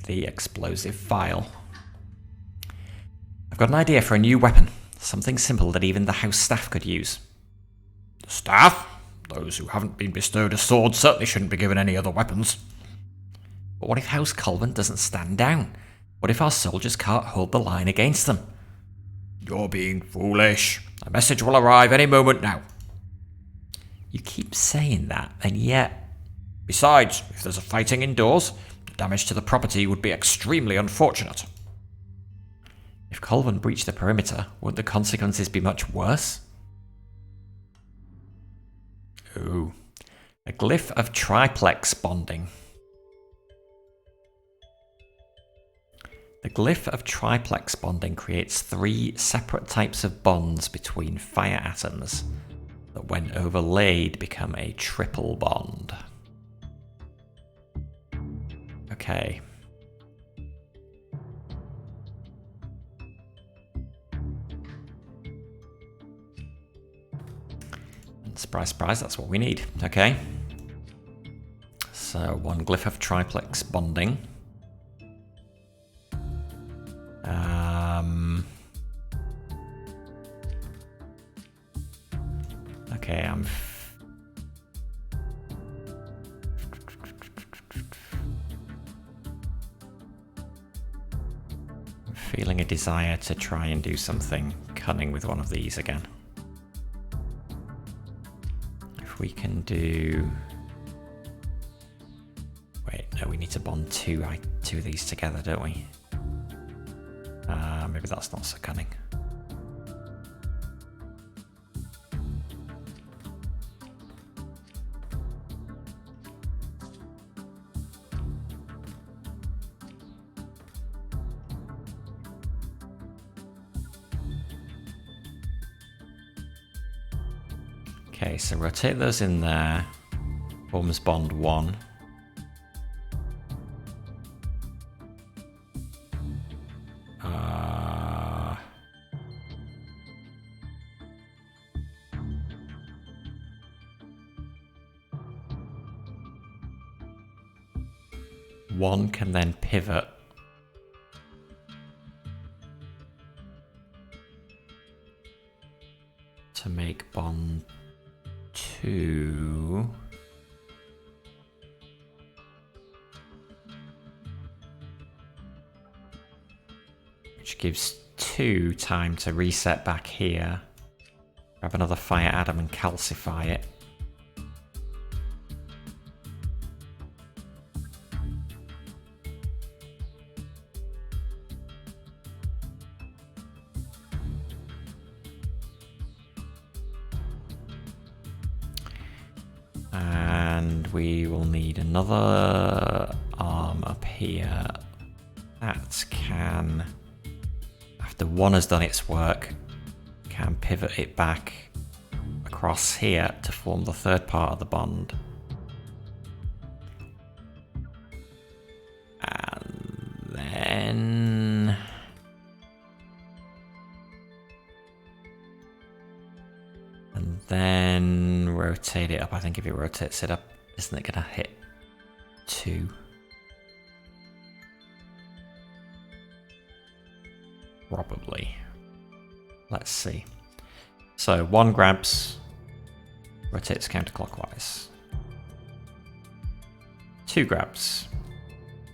the explosive phial. I've got an idea for a new weapon. Something simple that even the house staff could use. The staff? Those who haven't been bestowed a sword certainly shouldn't be given any other weapons. But what if House Colvin doesn't stand down? What if our soldiers can't hold the line against them? You're being foolish. A message will arrive any moment now. You keep saying that, and yet... Besides, if there's a fighting indoors, the damage to the property would be extremely unfortunate. If Colvin breached the perimeter, would the consequences be much worse? Ooh. A glyph of triplex bonding. The glyph of triplex bonding creates 3 separate types of bonds between fire atoms that, when overlaid, become a triple bond. Okay. And surprise, surprise, that's what we need. Okay. So, 1 glyph of triplex bonding. Okay, I'm feeling a desire to try and do something cunning with one of these again. If we can do... Wait, no, we need to bond two of these together, don't we? Maybe that's not so cunning. Okay, so rotate those in there. Forms bond 1. One can then pivot to make bond 2. Which gives 2 time to reset back here. Grab another fire atom and calcify it. We will need another arm up here that can, after 1 has done its work, can pivot it back across here to form the 3rd part of the bond. And then rotate it up. I think if it rotates it up, isn't it going to hit 2? Probably. Let's see. So 1 grabs, rotates counterclockwise. 2 grabs,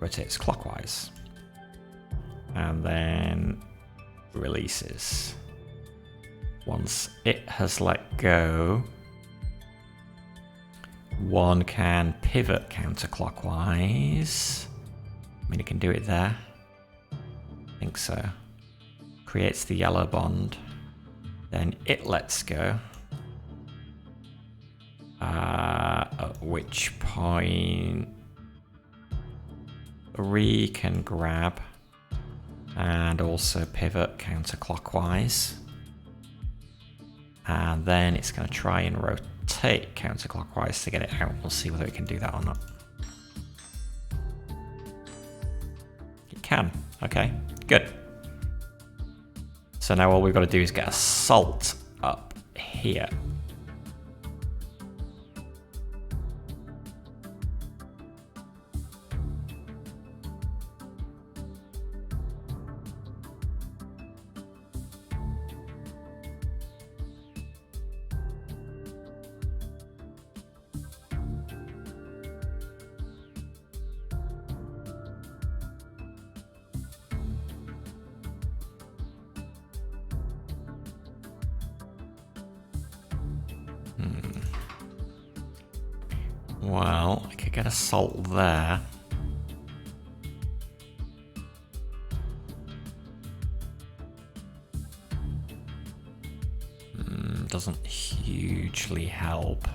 rotates clockwise. And then releases. Once it has let go, 1 can pivot counterclockwise. I mean, it can do it there. I think so. Creates the yellow bond. Then it lets go. At which point 3 can grab and also pivot counterclockwise. And then it's going to try and rotate counterclockwise to get it out. We'll see whether it can do that or not. It can. Okay, good. So now all we've got to do is get Assault up here. Well, I could get a salt there. Doesn't hugely help.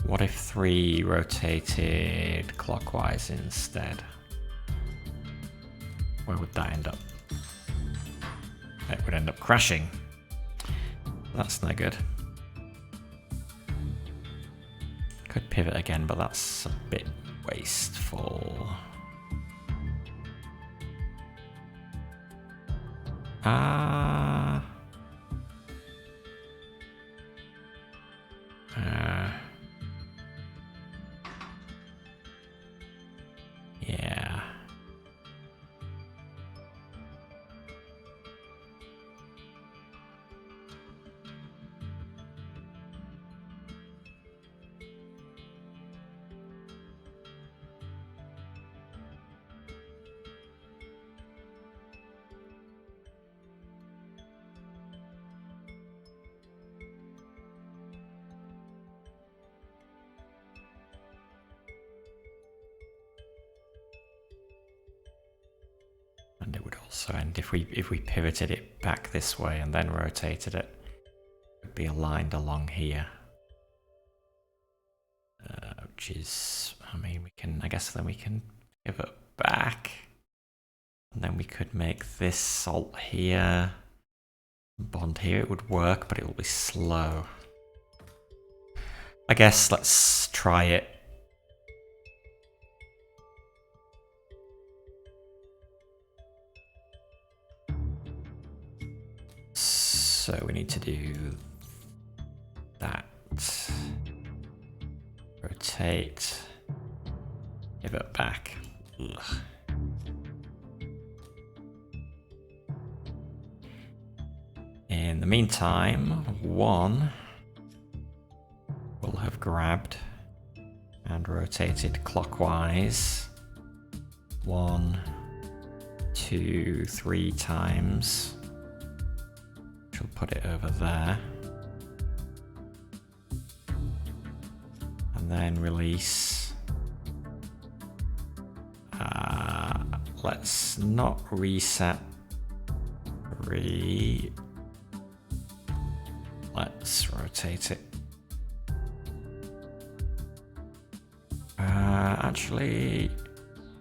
What if 3 rotated clockwise instead? Where would that end up? It would end up crashing. That's no good. Could pivot again, but that's a bit wasteful. Yeah. And it would also end if we pivoted it back this way and then rotated it. It would be aligned along here. Which is, I mean, we can, I guess then we can pivot back. And then we could make this salt here. Bond here, it would work, but it will be slow. I guess let's try it. So we need to do that. Rotate. Pivot back. Ugh. In the meantime, 1 will have grabbed and rotated clockwise 1, 2, 3 times. She'll put it over there. And then release. Let's not reset 3. Let's rotate it. Actually,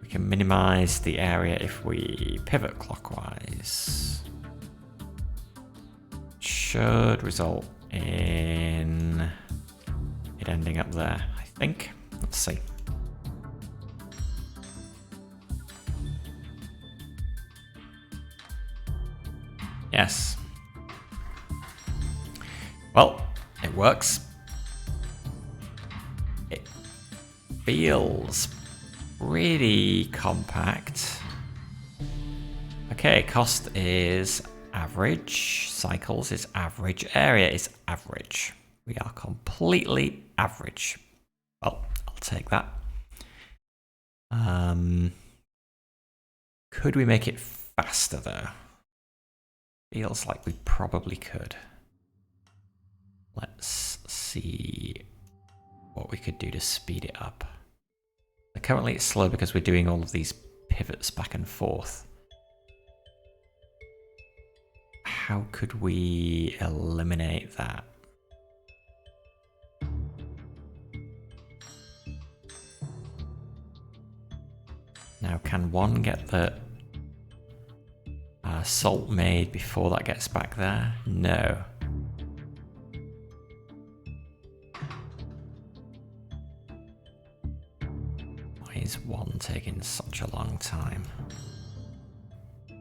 we can minimize the area if we pivot clockwise. Should result in it ending up there, I think. Let's see. Yes. Well, it works. It feels pretty compact. Okay, cost is average. Cycles is average. Area is average. We are completely average. Well, I'll take that. Could we make it faster though? Feels like we probably could. Let's see what we could do to speed it up. Currently it's slow because we're doing all of these pivots back and forth. How could we eliminate that? Now, can 1 get the salt made before that gets back there? No. Why is 1 taking such a long time? I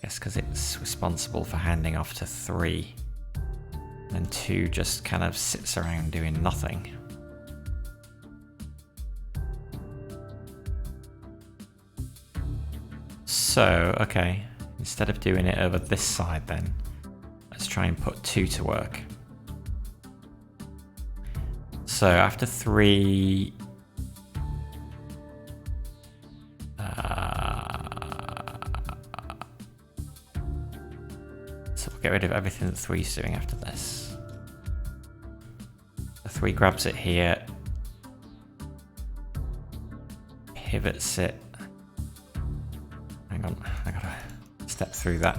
guess because it's responsible for handing off to 3. And 2 just kind of sits around doing nothing. So, okay, instead of doing it over this side then, let's try and put 2 to work. So after 3... So we'll get rid of everything that 3's doing after this. The 3 grabs it here. Pivots it. Hang on, I gotta step through that.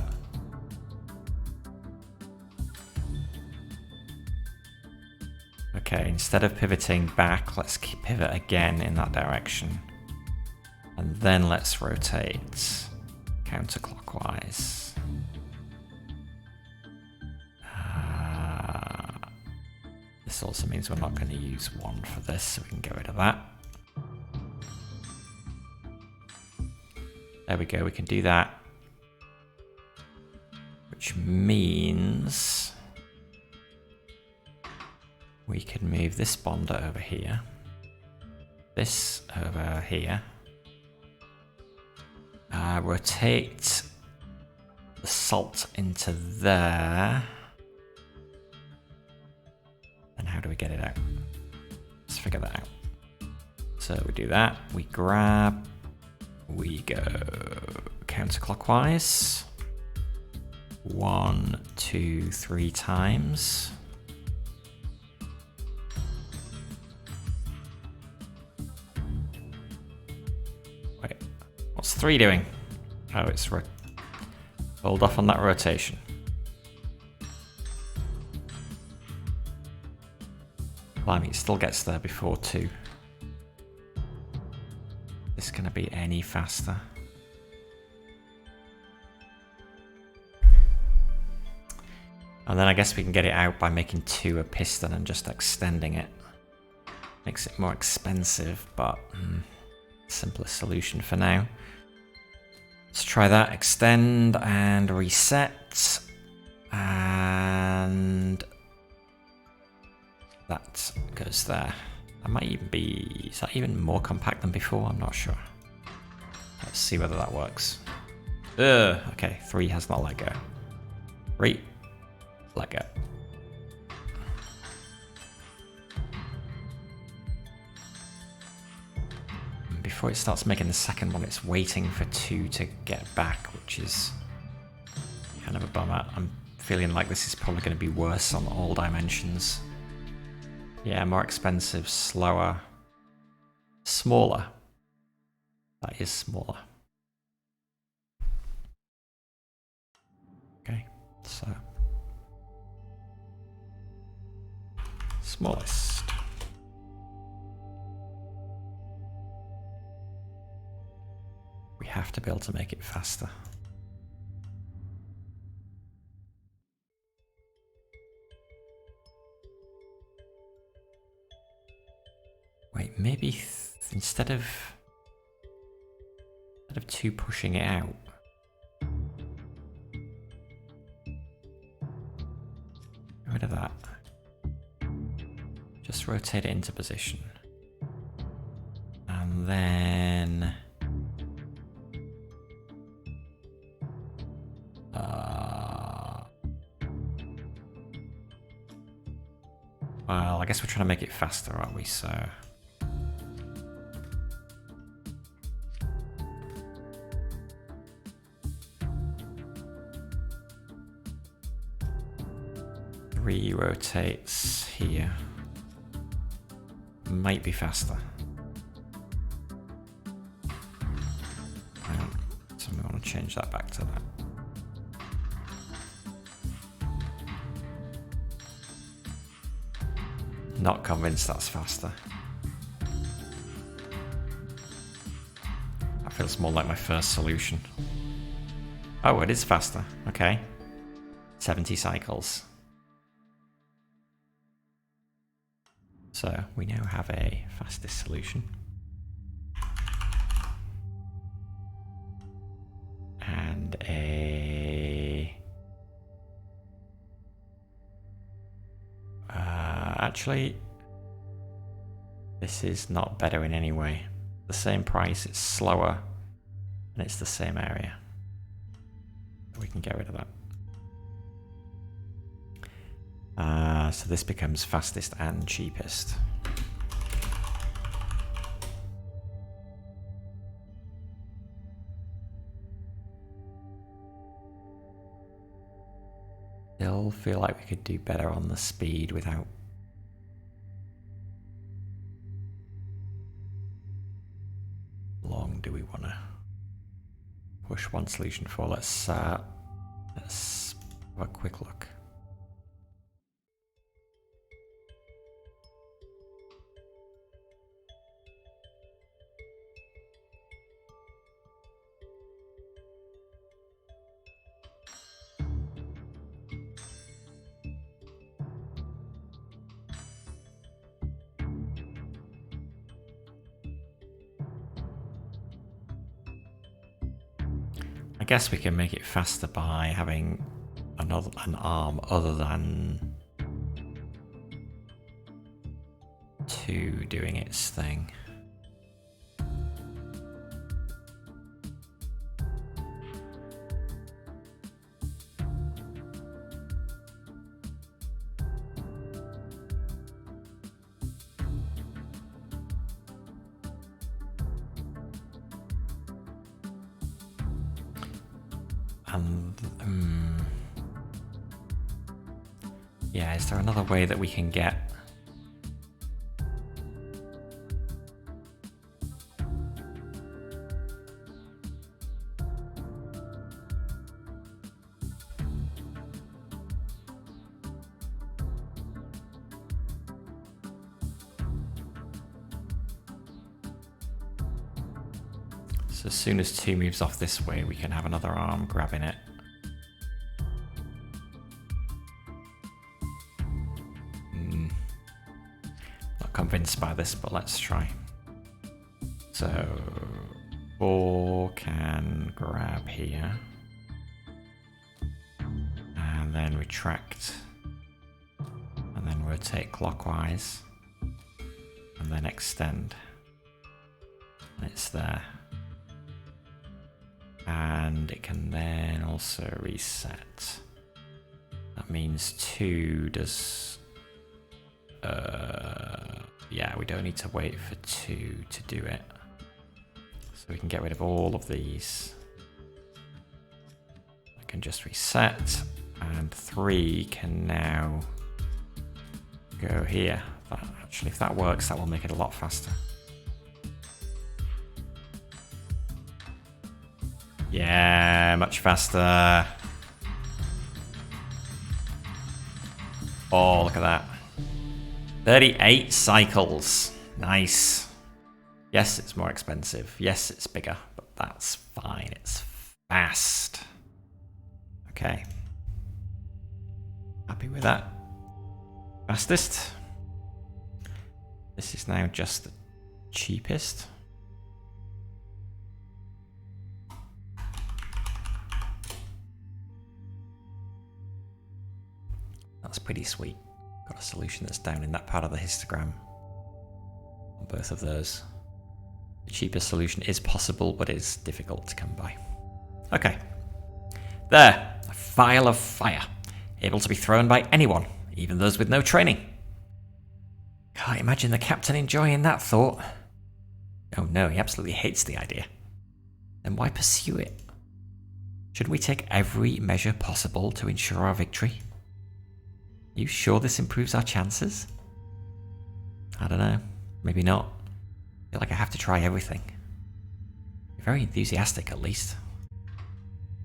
Okay, instead of pivoting back, let's pivot again in that direction. And then let's rotate counterclockwise. This also means we're not going to use 1 for this, so we can get rid of that. There we go, we can do that. Which means we can move this bonder over here. This over here. Rotate the salt into there. And how do we get it out? Let's figure that out. So we do that, we grab, we go counterclockwise. 1, 2, 3 times. Wait, what's 3 doing? Oh, it's hold off on that rotation. Blimey, it still gets there before 2. Is this gonna be any faster? And then I guess we can get it out by making 2 a piston and just extending it. Makes it more expensive, but simplest solution for now. Let's try that, extend and reset. And that goes there. That might even be, is that even more compact than before? I'm not sure. Let's see whether that works. Okay, 3 has not let go. 3, let go. And before it starts making the second one, it's waiting for 2 to get back, which is kind of a bummer. I'm feeling like this is probably going to be worse on all dimensions. Yeah, more expensive, slower, smaller. That is smaller. Okay, so smallest. We have to be able to make it faster. Wait, maybe instead of 2 pushing it out, get rid of that. Just rotate it into position. And then well, I guess we're trying to make it faster, aren't we? So rotates here. Might be faster. So we want to change that back to that. Not convinced that's faster. That feels more like my first solution. Oh, it is faster. Okay. 70 cycles. So we now have a fastest solution. And actually, this is not better in any way. The same price, it's slower, and it's the same area. We can get rid of that. So this becomes fastest and cheapest. Still feel like we could do better on the speed without... How long do we want to push one solution for? Let's have a quick look. I guess we can make it faster by having an arm other than 2 doing its thing. And yeah, is there another way that we can get so as soon as 2 moves off this way, we can have another arm grabbing it. Not convinced by this, but let's try. So 4 can grab here and then retract and then rotate clockwise and then extend. It's there. And it can then also reset. That means 2 does... yeah, we don't need to wait for 2 to do it. So we can get rid of all of these. I can just reset, and 3 can now go here. Actually, if that works, that will make it a lot faster. Yeah, much faster. Oh, look at that. 38 cycles. Nice. Yes, it's more expensive. Yes, it's bigger, but that's fine. It's fast. Okay. Happy with that. Fastest. This is now just the cheapest. That's pretty sweet. Got a solution that's down in that part of the histogram on both of those. The cheapest solution is possible, but it's difficult to come by. Okay. There. A phial of fire. Able to be thrown by anyone, even those with no training. Can't imagine the captain enjoying that thought. Oh no, he absolutely hates the idea. Then why pursue it? Should we take every measure possible to ensure our victory? You sure this improves our chances? I don't know. Maybe not. I feel like I have to try everything. You're very enthusiastic, at least.